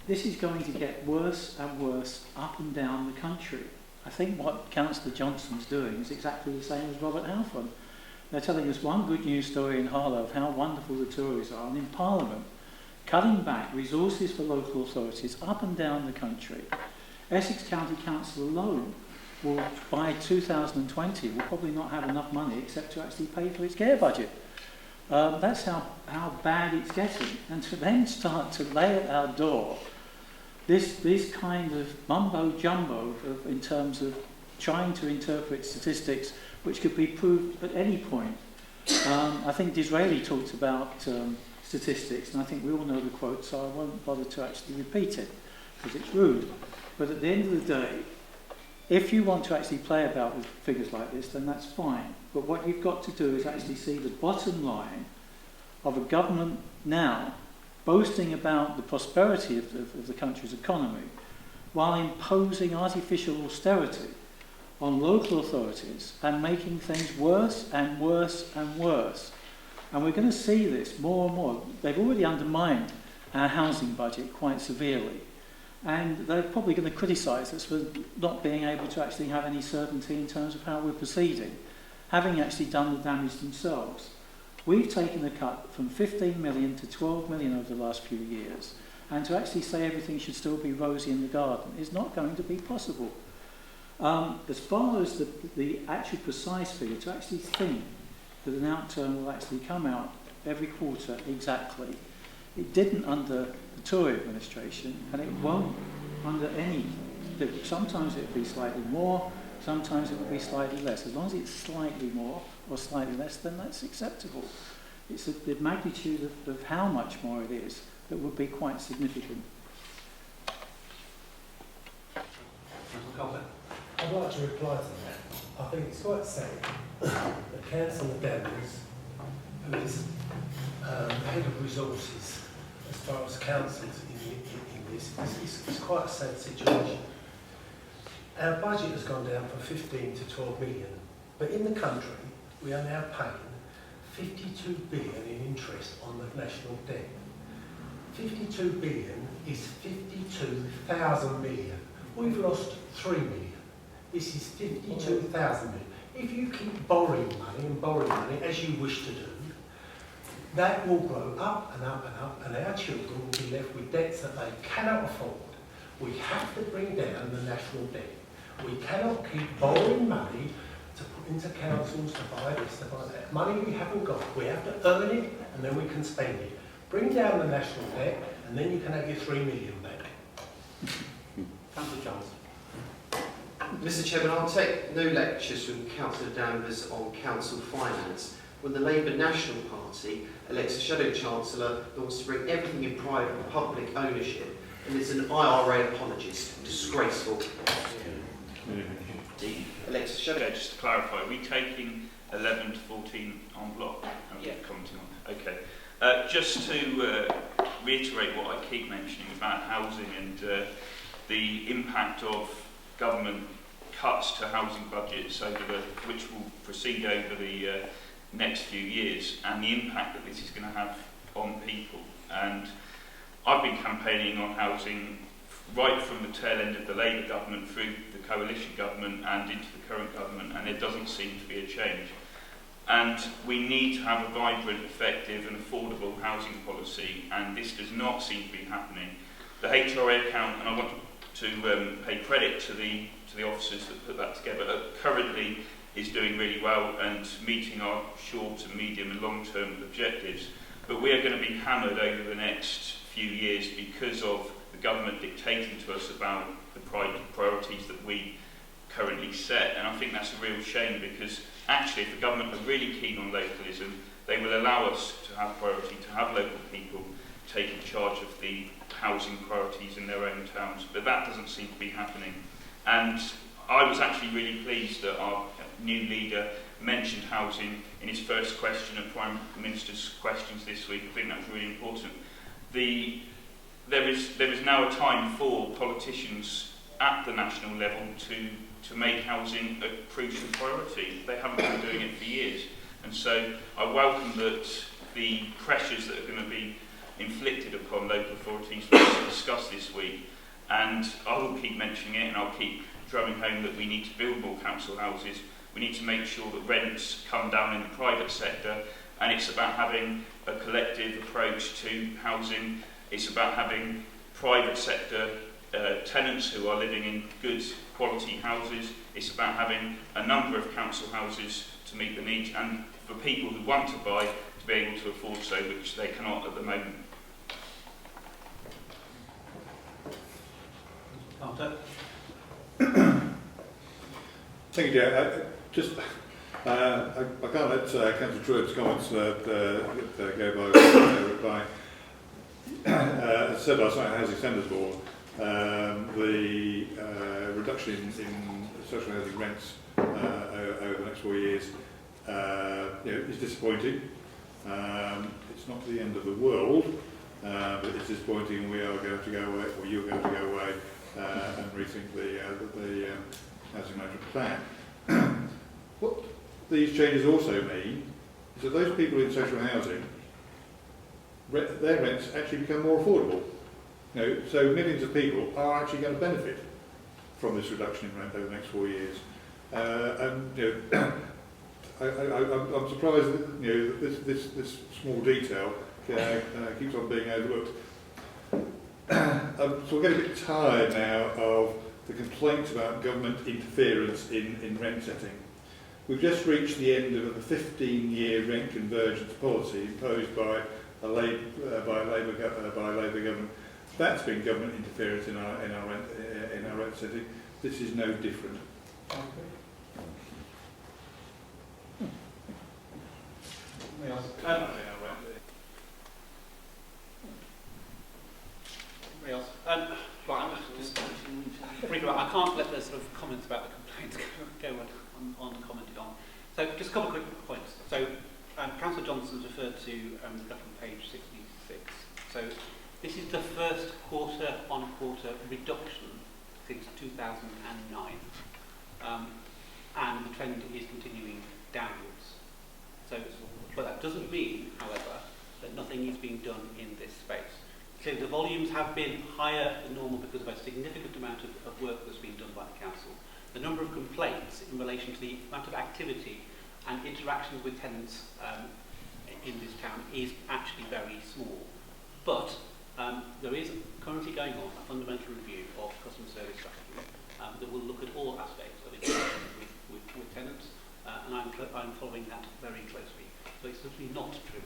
this is going to get worse and worse up and down the country. I think what Councillor Johnson's doing is exactly the same as Robert Halfon. They're telling us one good news story in Harlow of how wonderful the Tories are, and in Parliament, cutting back resources for local authorities up and down the country. Essex County Council alone will, by 2020, will probably not have enough money except to actually pay for its care budget. That's how bad it's getting. And to then start to lay at our door this kind of mumbo-jumbo in terms of trying to interpret statistics which could be proved at any point. I think Disraeli talked about statistics, and I think we all know the quote, so I won't bother to actually repeat it, because it's rude. But at the end of the day, if you want to actually play about with figures like this, then that's fine. But what you've got to do is actually see the bottom line of a government now boasting about the prosperity of the country's economy while imposing artificial austerity on local authorities and making things worse and worse and worse. And we're going to see this more and more. They've already undermined our housing budget quite severely. And they're probably going to criticise us for not being able to actually have any certainty in terms of how we're proceeding, having actually done the damage themselves. We've taken a cut from 15 million to 12 million over the last few years, and to actually say everything should still be rosy in the garden is not going to be possible. As far as the actual precise figure, to actually think that an outturn will actually come out every quarter exactly, it didn't under the Tory administration, and it won't under any. Sometimes it will be slightly more, sometimes it will be slightly less. As long as it's slightly more or slightly less, then that's acceptable. It's the magnitude of how much more it is that would be quite significant. I'd like to reply to that. I think it's quite sad that Councillor Downs, who is head of resources as far as councils in this, it's quite a sad situation. Our budget has gone down from 15 to 12 million, but in the country we are now paying 52 billion in interest on the national debt. 52 billion is 52,000 million. We've lost 3 million. This is 52,000 million. If you keep borrowing money, as you wish to do, that will grow up and up and up, and our children will be left with debts that they cannot afford. We have to bring down the national debt. We cannot keep borrowing money to put into councils to buy this, to buy that. Money we haven't got. We have to earn it, and then we can spend it. Bring down the national debt, and then you can have your 3 million back. Councillor Johnson. Mr Chairman, I'll take no lectures from Councillor Danvers on council finance when the Labour National Party elects a shadow chancellor that wants to bring everything in private and public ownership, and is an IRA apologist. Disgraceful. Elects a shadow. Just to clarify, are we taking 11 to 14 en bloc? Yeah. Commenting on. Okay. Just to reiterate what I keep mentioning about housing and the impact of government cuts to housing budgets which will proceed over the next few years, and the impact that this is going to have on people. And I've been campaigning on housing right from the tail end of the Labour government through the coalition government and into the current government, and there doesn't seem to be a change. And we need to have a vibrant, effective and affordable housing policy, and this does not seem to be happening. The HRA account, and I want to pay credit to the officers that put that together, currently is doing really well and meeting our short and medium and long-term objectives. But we are going to be hammered over the next few years because of the government dictating to us about the priorities that we currently set. And I think that's a real shame, because actually if the government are really keen on localism, they will allow us to have priority, to have local people, taking charge of the housing priorities in their own towns, but that doesn't seem to be happening. And I was actually really pleased that our new leader mentioned housing in his first question at Prime Minister's questions this week. I think that was really important. There is now a time for politicians at the national level to make housing a crucial priority. They haven't been doing it for years. And so I welcome that the pressures that are going to be inflicted upon local authorities will be discussed this week. And I will keep mentioning it, and I'll keep drumming home that we need to build more council houses. We need to make sure that rents come down in the private sector, and it's about having a collective approach to housing. It's about having private sector tenants who are living in good quality houses. It's about having a number of council houses to meet the needs, and for people who want to buy to be able to afford so, which they cannot at the moment. Carter? Thank you, Chair. I can't let Councillor Truitt's comments go by. As I said last night at Housing Standards Board, the reduction in social housing rents over the next 4 years is disappointing. It's not the end of the world, but it's disappointing. We are going to go away, or you're going to go away and rethink the housing management plan. What these changes also mean is that those people in social housing, their rents actually become more affordable. So millions of people are actually going to benefit from this reduction in rent over the next 4 years. I'm surprised that this small detail keeps on being overlooked. So we're getting a bit tired now of the complaints about government interference in rent setting. We've just reached the end of a 15-year rent convergence policy imposed by a Labour government. That's been government interference in our rent setting. This is no different. I can't let the sort of comments about the complaints go uncommented on. So just a couple of quick points. So Councillor Johnson's referred to the on page 66. So this is the first quarter-on-quarter reduction since 2009, and the trend is continuing downwards. So, but that doesn't mean, however, that nothing is being done in this space. So the volumes have been higher than normal because of a significant amount of work that's been done by the council. The number of complaints in relation to the amount of activity and interactions with tenants in this town is actually very small. But there is currently going on a fundamental review of customer service strategy that will look at all aspects of interaction with tenants, and I'm following that very closely. So it's certainly not true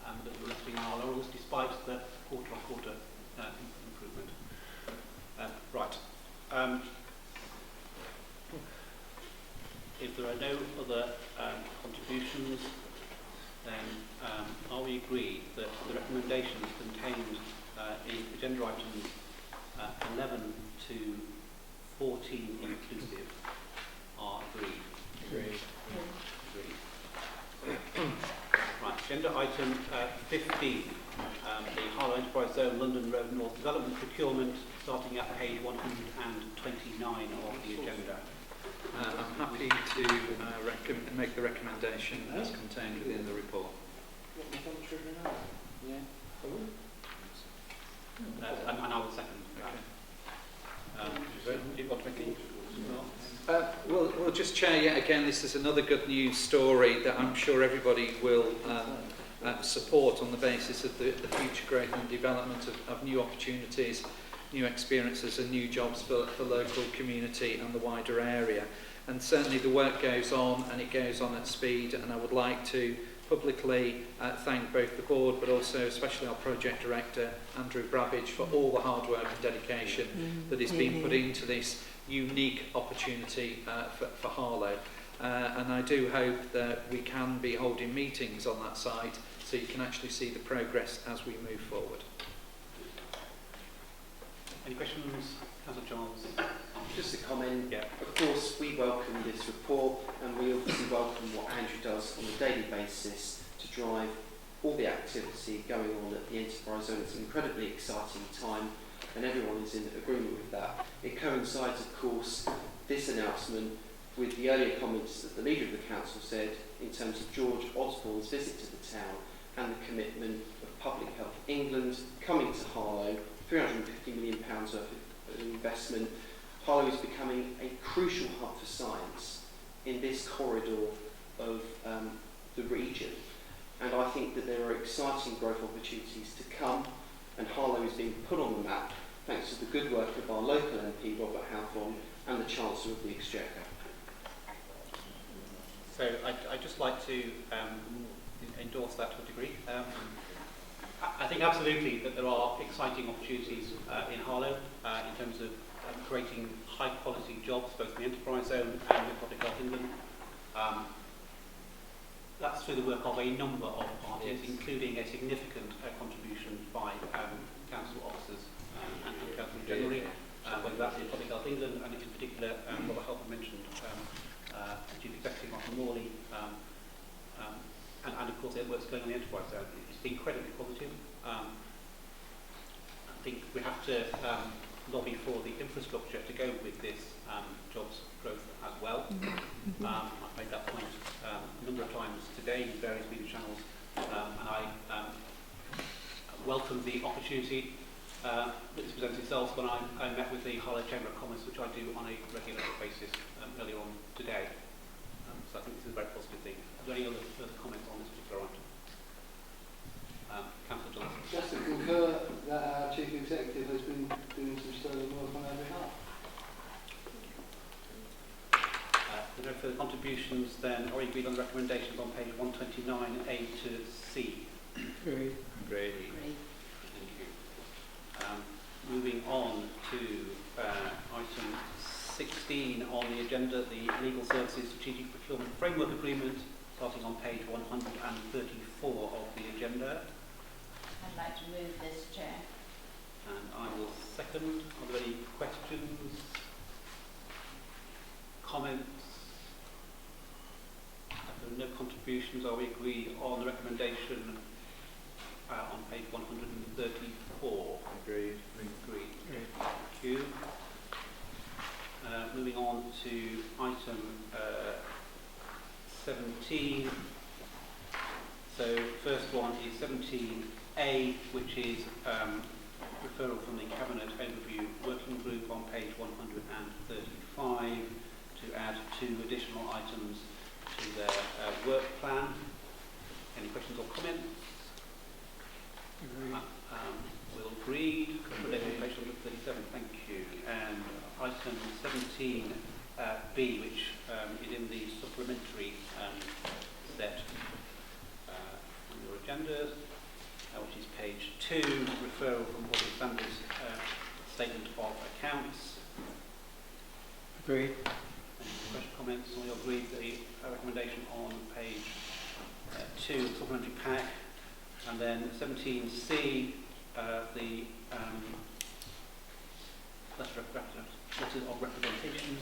that we're resting our laurels despite the quarter-on-quarter improvement. Right. If there are no other contributions, then are we agreed that the recommendations contained in agenda items 11 to 14 inclusive are agreed? Agreed. Right, agenda item 15, the Harlow Enterprise Zone London Road North Development Procurement, starting at page 129 of the agenda. I'm happy to make the recommendation as contained within the report. And I will second that. Do you want to make any? Well, just Chair, yet again, this is another good news story that I'm sure everybody will support on the basis of the future growth and development of new opportunities, new experiences and new jobs for the local community and the wider area. And certainly the work goes on, and it goes on at speed, and I would like to publicly thank both the board but also especially our project director Andrew Brabbage for all the hard work and dedication that is being put into this unique opportunity for Harlow, and I do hope that we can be holding meetings on that site so you can actually see the progress as we move forward. Any questions, Councillor Charles? Just a comment. Yeah. Of course, we welcome this report, and we obviously welcome what Andrew does on a daily basis to drive all the activity going on at the enterprise zone. It's an incredibly exciting time, and everyone is in agreement with that. It coincides, of course, this announcement with the earlier comments that the leader of the council said in terms of George Osborne's visit to the town and the commitment of Public Health England coming to Harlow, £350 million worth of investment. Harlow is becoming a crucial hub for science in this corridor of the region. And I think that there are exciting growth opportunities to come, and Harlow is being put on the map thanks to the good work of our local MP, Robert Howthorne, and the Chancellor of the Exchequer. So I'd just like to endorse that to a degree. I think absolutely that there are exciting opportunities in Harlow in terms of creating high-quality jobs, both in the enterprise zone and in Public Health England. That's through the work of a number of parties, including a significant contribution by council officers and council generally, whether that's in Public Health England, and in particular, Robert Halpern mentioned Chief Executive Martin Morley, and of course the work's going on in the enterprise zone. It's been incredibly positive. I think we have to lobby for the infrastructure to go with this jobs growth as well. I've made that point a number of times today in various media channels, and I welcome the opportunity that this presents itself when I met with the Harlow Chamber of Commerce, which I do on a regular basis earlier on today. So I think this is a very positive thing. Are there any other further comments on this particular item? Councillor Johnson. Just to concur that our Chief Executive has been doing some sterling work on our behalf. There are no further contributions, then are we agreed on the recommendations on page 129A to C? Agreed. Agreed. Thank you. Moving on to item 16 on the agenda, the Legal Services Strategic Procurement Framework Agreement, starting on page 134 of the agenda. I'd like to move this, Chair. And I will second. Are there any questions? Comments? If there are no contributions, are we agreed on the recommendation on page 134? Agreed. Agreed. Thank you. Moving on to item 17. So first one is 17A, which is referral from the Cabinet Overview Working Group on page 135 to add 2 additional items to their work plan. Any questions or comments? We'll agreed. Recommendation on page 137. Thank you. And item 17B, which is in the supplementary set on your agenda, which is page 2, referral from Audit Standards Statement of Accounts. Agreed. Any questions, comments? We agreed the recommendation on page 2, supplementary pack. And then 17C, the letters of representations.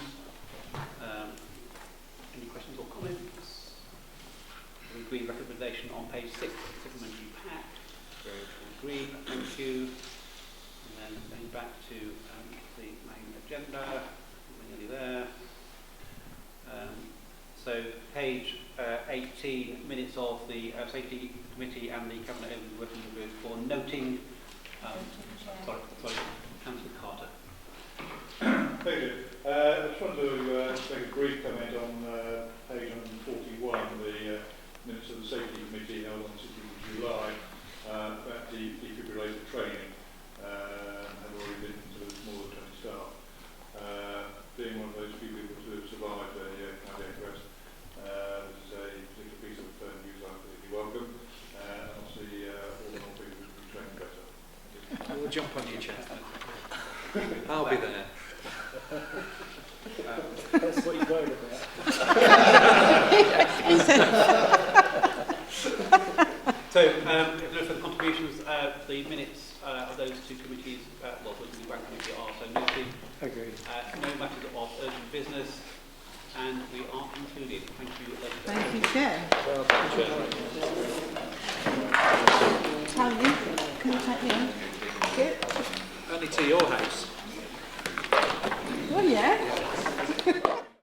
Any questions or comments? We agree recommendation on page 6, supplementary pack. Agreed, thank you. And then going back to the main agenda, we're nearly there. So page 18, minutes of the Safety Committee and the Cabinet Working Group for noting. Sorry, Councillor Carter. Thank you. I just wanted to make a brief comment on page 141, the minutes of the Safety Committee held on 6th of July about the defibrillator training. Have already been to more than 20 staff. Being one of those few people to have survived a cardiac arrest, this is a particular piece of news I completely welcome. Obviously, all in all, people would be trained better. We'll jump on you, Chair. I'll be there. That's what you're worried about. So, if no further contributions, the minutes of those two committees, well, the Grant Committee are so noted. Agreed. No matters of urgent business, and we are concluded. Thank you, ladies. Thank you, Chair. Well done, Chairman. Tony, can you take me on? Only to your house. Well, yeah.